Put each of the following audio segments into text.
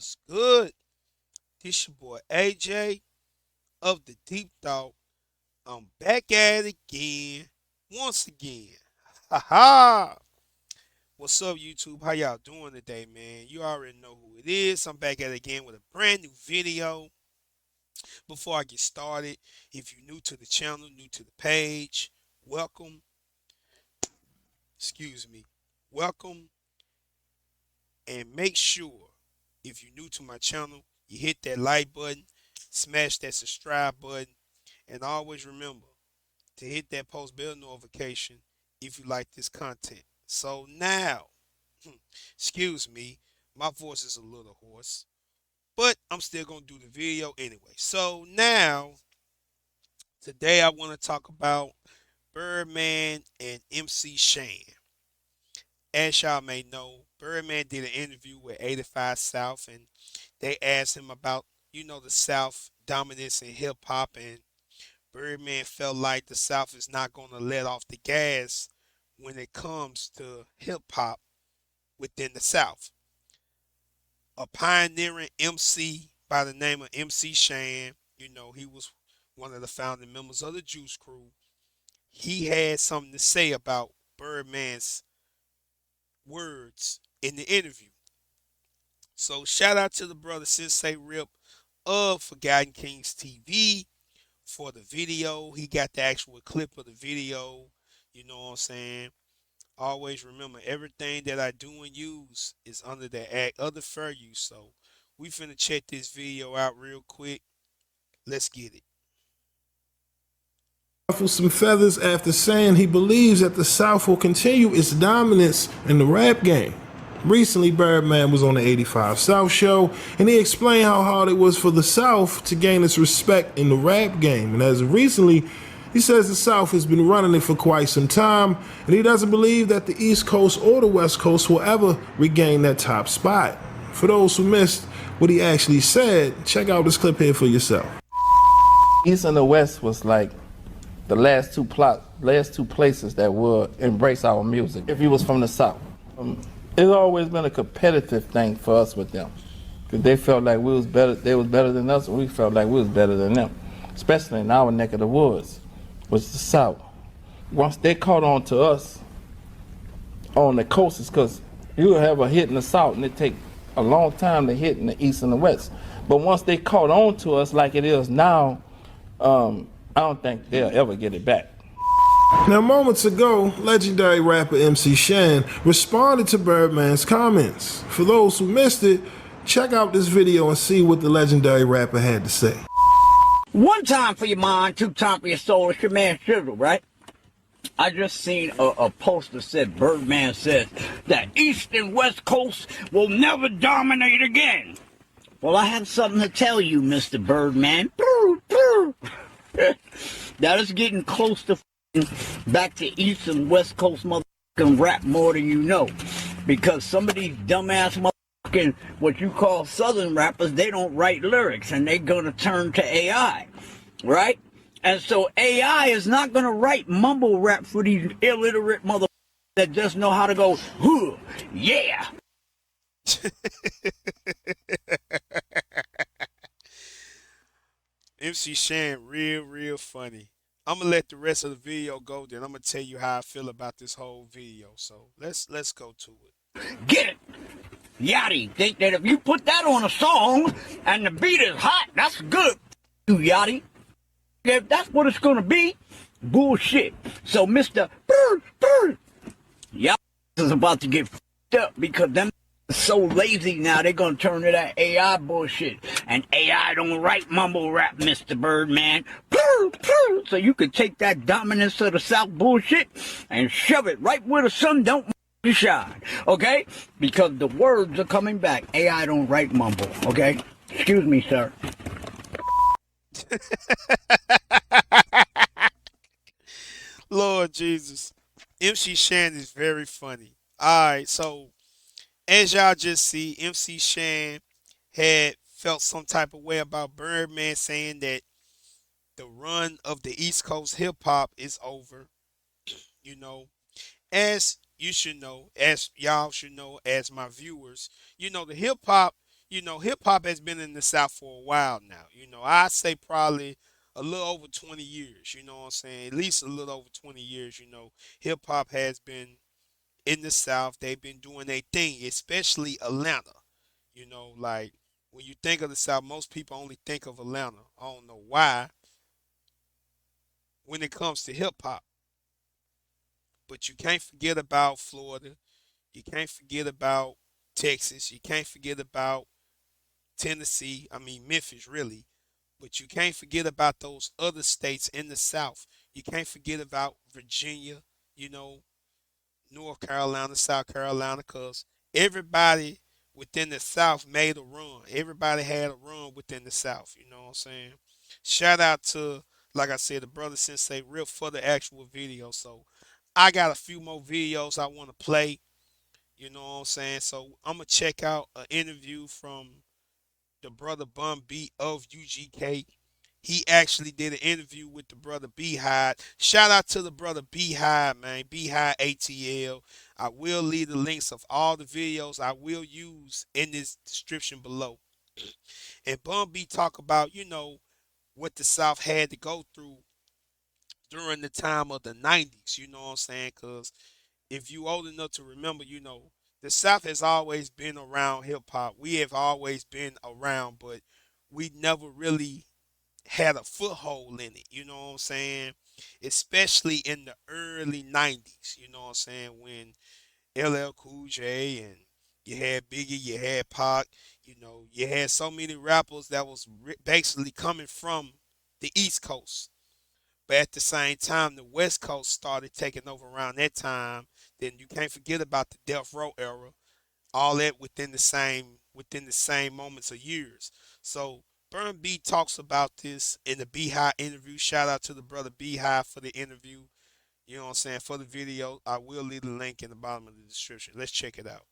What's good? This your boy AJ of the Deep Thought. I'm back at it again, once again. Ha ha! What's up, YouTube? How y'all doing today, man? You already know who it is. I'm back at it again with a brand new video. Before I get started, if you're new to the channel, new to the page, welcome. Excuse me. Welcome, and make sure if you're new to my channel, you hit that like button, smash that subscribe button, and always remember to hit that post bell notification if you like this content. So now, excuse me, my voice is a little hoarse, but I'm still gonna do the video anyway. So now, today I want to talk about Birdman and MC Shan. As y'all may know, Birdman did an interview with 85 South, and they asked him about, the South dominance in hip hop, and Birdman felt like the South is not going to let off the gas when it comes to hip hop within the South. A pioneering MC by the name of MC Shan, he was one of the founding members of the Juice Crew. He had something to say about Birdman's words in the interview. So shout out to the brother Sensei Rip of Forgotten KingzTv for the video. He got the actual clip of the video. You know what I'm saying? Always remember, everything that I do and use is under the act of the fair use. So we finna check this video out real quick. Let's get it. Ruffle some feathers after saying he believes that the South will continue its dominance in the rap game. Recently, Birdman was on the 85 South show, and he explained how hard it was for the South to gain its respect in the rap game. And as of recently, he says the South has been running it for quite some time, and he doesn't believe that the East Coast or the West Coast will ever regain that top spot. For those who missed what he actually said, check out this clip here for yourself. East and the West was like the last two places that would embrace our music. If you was from the South, it's always been a competitive thing for us with them, because they felt like we was better. They was better than us, and we felt like we was better than them. Especially in our neck of the woods, which is the South. Once they caught on to us on the coast, because you would have a hit in the South, and it take a long time to hit in the East and the West. But once they caught on to us like it is now, I don't think they'll ever get it back. Now, moments ago, legendary rapper MC Shan responded to Birdman's comments. For those who missed it, check out this video and see what the legendary rapper had to say. One time for your mind, two time for your soul. It's your man Shizzle, right? I just seen a post that said Birdman says that East and West Coast will never dominate again. Well, I have something to tell you, Mr. Birdman. That is getting close to back to East and West Coast motherfucking rap more than you know. Because some of these dumbass motherfucking, what you call Southern rappers, they don't write lyrics, and they're gonna turn to AI, right? And so AI is not gonna write mumble rap for these illiterate motherfuckers that just know how to go, huh, yeah. MC Shan, real funny. I'm gonna let the rest of the video go, then I'm gonna tell you how I feel about this whole video. So let's go to it. Get it? Yachty, think that if you put that on a song and the beat is hot, that's good. You Yachty. If that's what it's gonna be, bullshit. So Mr. Bird, y'all is about to get f***ed up because them so lazy now, they're gonna turn to that AI bullshit. And AI don't write mumble rap, Mr. Birdman. So you can take that dominance of the South bullshit and shove it right where the sun don't shine, okay? Because the words are coming back. AI don't write mumble, okay? Excuse me, sir. Lord Jesus. MC Shan is very funny. Alright, so as y'all just see, MC Shan had felt some type of way about Birdman saying that the run of the East Coast hip hop is over. You know, as you should know, as y'all should know, as my viewers, the hip hop, hip hop has been in the South for a while now. I say probably a little over 20 years. You know what I'm saying? At least a little over 20 years. Hip hop has been in the South. They've been doing their thing, especially Atlanta. Like when you think of the South, most people only think of Atlanta. I don't know why when it comes to hip hop, but you can't forget about Florida. You can't forget about Texas. You can't forget about Tennessee. I mean, Memphis, really. But you can't forget about those other states in the South. You can't forget about Virginia, you know, North Carolina, South Carolina, because everybody within the South made a run. Everybody had a run within the South, you know what I'm saying? Shout out to, like I said, the brother Sensei Real for the actual video. So I got a few more videos I want to play, you know what I'm saying? So I'm going to check out an interview from the brother Bun B of UGK. He actually did an interview with the brother Beehive. Shout out to the brother Beehive, man. Beehive ATL. I will leave the links of all the videos I will use in this description below. And Bun B talk about, what the South had to go through during the time of the 90s, you know what I'm saying? Because if you old enough to remember, the South has always been around hip hop. We have always been around, but we never really had a foothold in it, you know what I'm saying? Especially in the early 90s, you know what I'm saying? When LL Cool J and you had Biggie, you had Pac, you had so many rappers that was basically coming from the East Coast. But at the same time, the West Coast started taking over around that time. Then you can't forget about the Death Row era. All that within the same moments of years. So Burn B talks about this in the Beehive interview. Shout out to the brother Beehive for the interview. You know what I'm saying? For the video, I will leave the link in the bottom of the description. Let's check it out.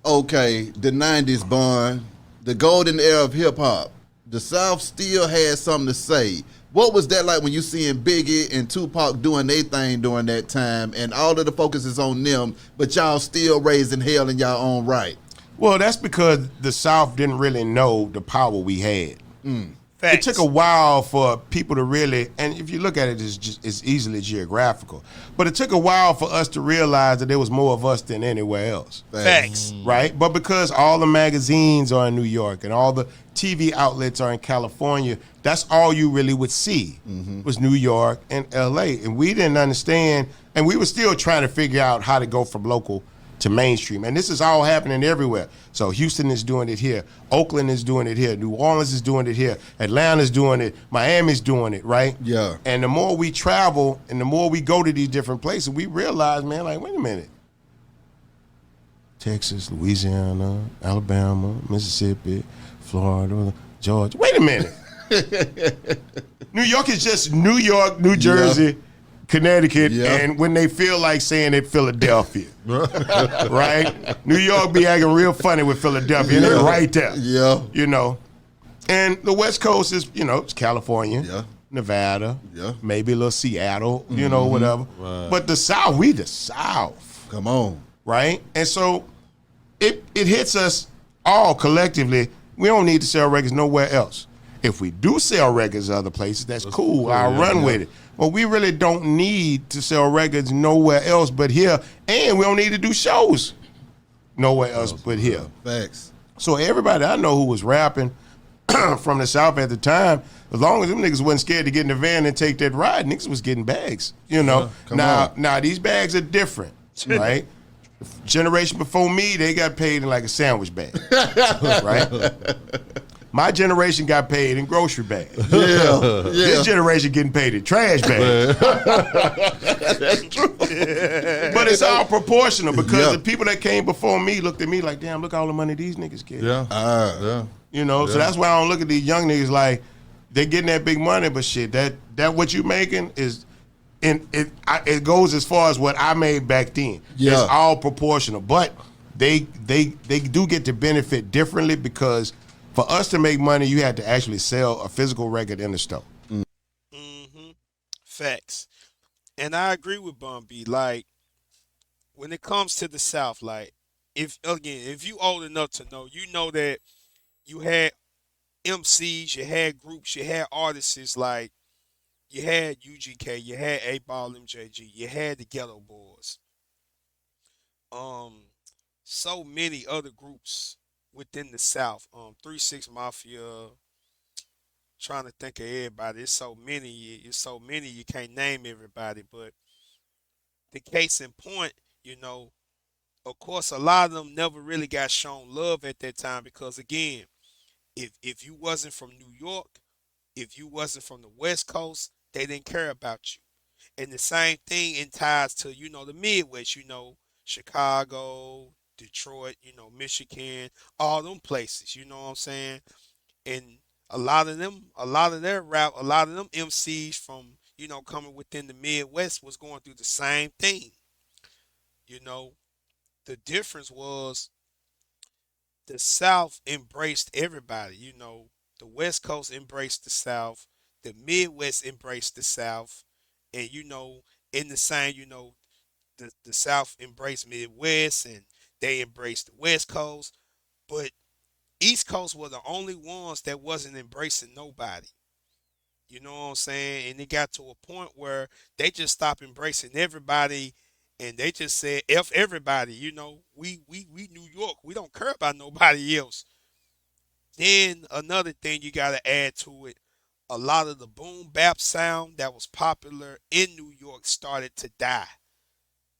Okay, the 90s, Bun, the golden era of hip hop. The South still had something to say. What was that like when you seeing Biggie and Tupac doing their thing during that time, and all of the focus is on them, but y'all still raising hell in y'all own right? Well, that's because the South didn't really know the power we had. It took a while for people to really, and if you look at it, it's easily geographical. But it took a while for us to realize that there was more of us than anywhere else. Facts. Right? But because all the magazines are in New York and all the TV outlets are in California, that's all you really would see was New York and LA. And we didn't understand, and we were still trying to figure out how to go from local to mainstream. And this is all happening everywhere. So Houston is doing it here. Oakland is doing it here. New Orleans is doing it here. Atlanta's doing it. Miami's doing it, right? Yeah. And the more we travel and the more we go to these different places, we realize, man, like, wait a minute. Texas, Louisiana, Alabama, Mississippi, Florida, Georgia. Wait a minute. New York is just New York, New Jersey, Connecticut, and when they feel like saying it, Philadelphia. Right? New York be acting real funny with Philadelphia, and they're right there. Yeah. And the West Coast is, it's California, Nevada, maybe a little Seattle, whatever. Right. But the South, we the South. Come on. Right? And so it hits us all collectively. We don't need to sell records nowhere else. If we do sell records other places, that's cool. I'll run with it. But we really don't need to sell records nowhere else but here. And we don't need to do shows nowhere else but here. Facts. So everybody I know who was rapping from the South at the time, as long as them niggas wasn't scared to get in the van and take that ride, niggas was getting bags. Now these bags are different, right? The generation before me, they got paid in like a sandwich bag, right? My generation got paid in grocery bags. This generation getting paid in trash bags. That's true. But it's all proportional because the people that came before me looked at me like, damn, look all the money these niggas get. So that's why I don't look at these young niggas like they getting that big money, but shit, that what you making is, and it goes as far as what I made back then. It's all proportional, but they do get to benefit differently because for us to make money, you had to actually sell a physical record in the store. Facts. And I agree with Bun B. Like, when it comes to the South, like, if you old enough to know, you know that you had MCs, you had groups, you had artists like you had UGK, you had 8Ball MJG, you had the Ghetto Boys. Um, so many other groups within the South. 3 6 Mafia. Trying to think of everybody. It's so many. It's so many. You can't name everybody. But the case in point, you know, of course, a lot of them never really got shown love at that time because again, if you wasn't from New York, if you wasn't from the West Coast, they didn't care about you. And the same thing in ties to, the Midwest, Chicago, Detroit, Michigan, all them places, you know what I'm saying? And a lot of their rap, a lot of them MCs from, coming within the Midwest was going through the same thing. You know, the difference was the South embraced everybody. The West Coast embraced the South, the Midwest embraced the South, and in the same, the South embraced Midwest and they embraced the West Coast, but East Coast were the only ones that wasn't embracing nobody. You know what I'm saying? And it got to a point where they just stopped embracing everybody and they just said F everybody, we New York. We don't care about nobody else. Then another thing you gotta add to it, a lot of the boom bap sound that was popular in New York started to die.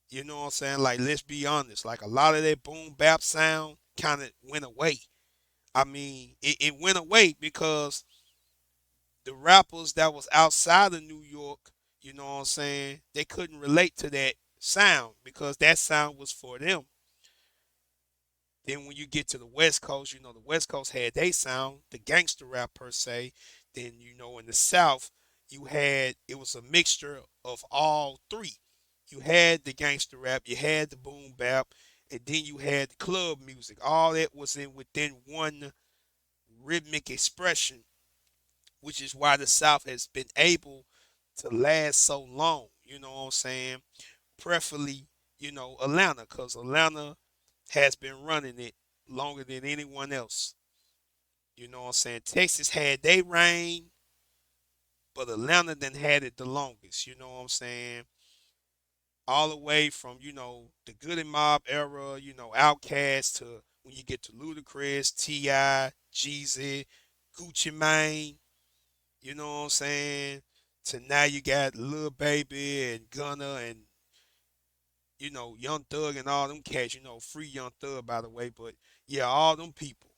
You know what I'm saying? Like let's be honest, like a lot of that boom bap sound kind of went away. I mean, it went away because the rappers that was outside of New York, you know what I'm saying, they couldn't relate to that sound because that sound was for them. Then when you get to the West Coast, the West Coast had their sound, the gangster rap per se. Then in the South, it was a mixture of all three. You had the gangster rap, you had the boom bap, and then you had the club music. All that was in within one rhythmic expression, which is why the South has been able to last so long. You know what I'm saying? Preferably, Atlanta, because Atlanta has been running it longer than anyone else. You know what I'm saying? Texas had their reign, but Atlanta then had it the longest. You know what I'm saying? All the way from, the Good and Mob era, Outkast to when you get to Ludacris, T.I., Jeezy, Gucci Mane, you know what I'm saying? To now you got Lil Baby and Gunna and, Young Thug and all them cats, free Young Thug by the way, but yeah, all them people,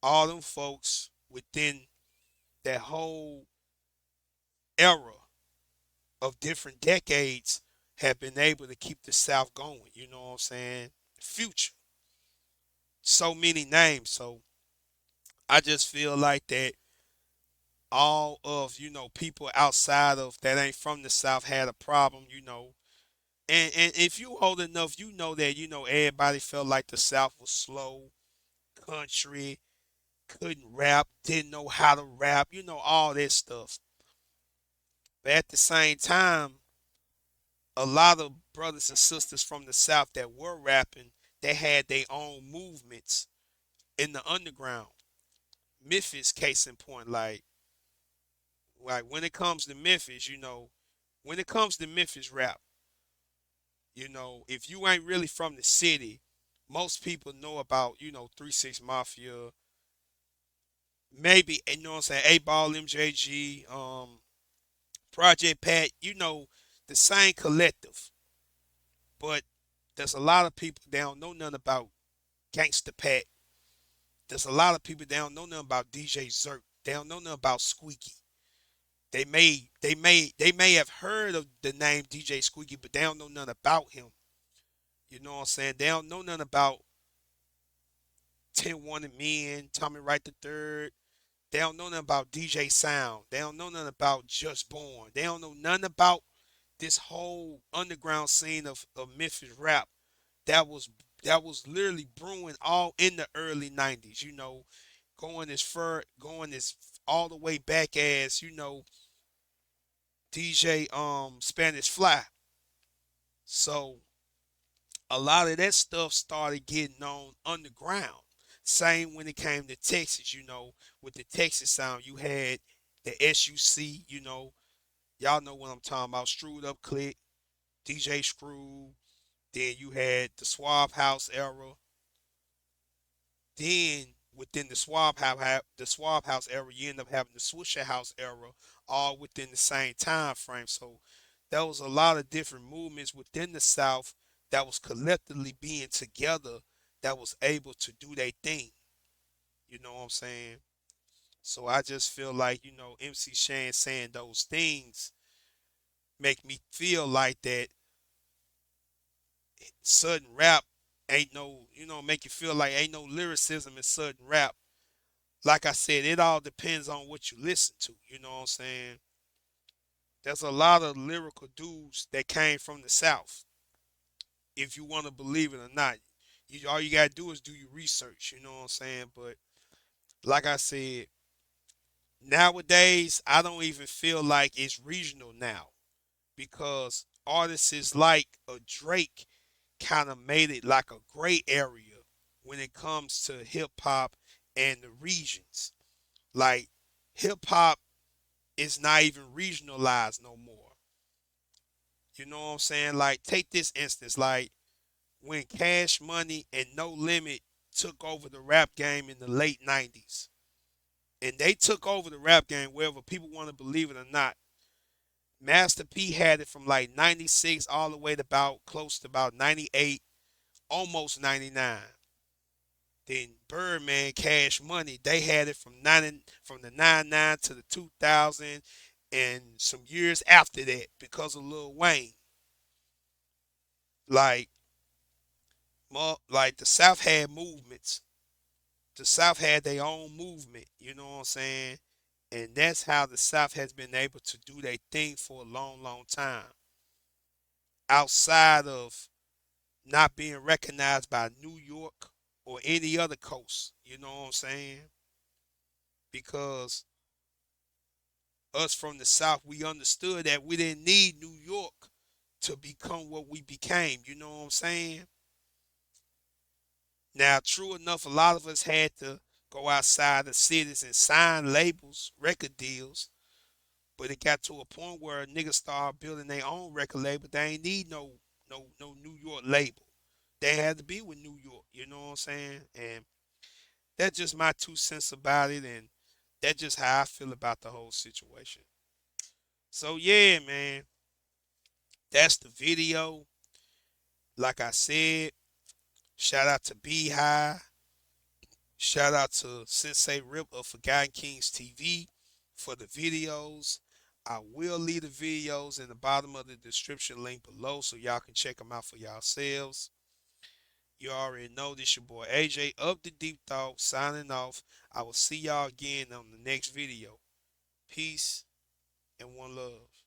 all them folks within that whole era of different decades have been able to keep the South going, you know what I'm saying? Future. So many names. So I just feel like that all of, people outside of that ain't from the South had a problem, And if you old enough, you know that, everybody felt like the South was slow, country, couldn't rap, didn't know how to rap, all that stuff. But at the same time, a lot of brothers and sisters from the South that were rapping, they had their own movements in the underground. Memphis, case in point, like when it comes to Memphis, when it comes to Memphis rap, if you ain't really from the city, most people know about, 3 6 Mafia, maybe, you know what I'm saying, 8Ball MJG, Project Pat, the same collective. But there's a lot of people that don't know nothing about Gangsta Pat. There's a lot of people that don't know nothing about DJ Zerk. They don't know nothing about Squeaky. They may have heard of the name DJ Squeaky, but they don't know nothing about him. You know what I'm saying? They don't know nothing about 10 Wanted Men, Tommy Wright the Third. They don't know nothing about DJ Sound. They don't know nothing about Just Born. They don't know nothing about this whole underground scene of Memphis rap that was literally brewing all in the early 90s, going as all the way back as, DJ Spanish Fly. So a lot of that stuff started getting on underground. Same when it came to Texas, with the Texas sound, you had the SUC, y'all know what I'm talking about, Screwed Up Click, DJ Screw. Then you had the Swab House era. Then within the Swab House era, you end up having the Swisher House era, all within the same time frame. So there was a lot of different movements within the South that was collectively being together that was able to do their thing. You know what I'm saying? So I just feel like, MC Shan saying those things make me feel like that sudden rap ain't no, make you feel like ain't no lyricism in sudden rap. Like I said, it all depends on what you listen to. You know what I'm saying? There's a lot of lyrical dudes that came from the South. If you want to believe it or not, all you gotta do is do your research. You know what I'm saying? But like I said, nowadays I don't even feel like it's regional now because artists is like a Drake kind of made it like a gray area when it comes to hip hop and the regions. Like hip hop is not even regionalized no more. You know what I'm saying? Like take this instance, like when Cash Money and No Limit took over the rap game in the late 90s. And they took over the rap game, whether people want to believe it or not. Master P had it from like 96 all the way to about close to about 98, almost 99. Then Birdman, Cash Money, they had it from the 99 to the 2000 and some years after that because of Lil Wayne. Like, like the South had movements. The South had their own movement, you know what I'm saying? And that's how the South has been able to do their thing for a long, long time. Outside of not being recognized by New York or any other coast, you know what I'm saying? Because us from the South, we understood that we didn't need New York to become what we became. You know what I'm saying? Now, true enough, a lot of us had to go outside the cities and sign labels, record deals. But it got to a point where niggas started building their own record label. They ain't need no New York label. They had to be with New York. You know what I'm saying? And that's just my 2 cents about it, and that's just how I feel about the whole situation. So yeah, man, that's the video. Like I said, shout out to Beehive. Shout out to Sensei Rip of Forgotten KingzTv for the videos. I will leave the videos in the bottom of the description link below so y'all can check them out for yourselves. You already know this your boy AJ of the Deep Thought signing off. I will see y'all again on the next video. Peace and one love.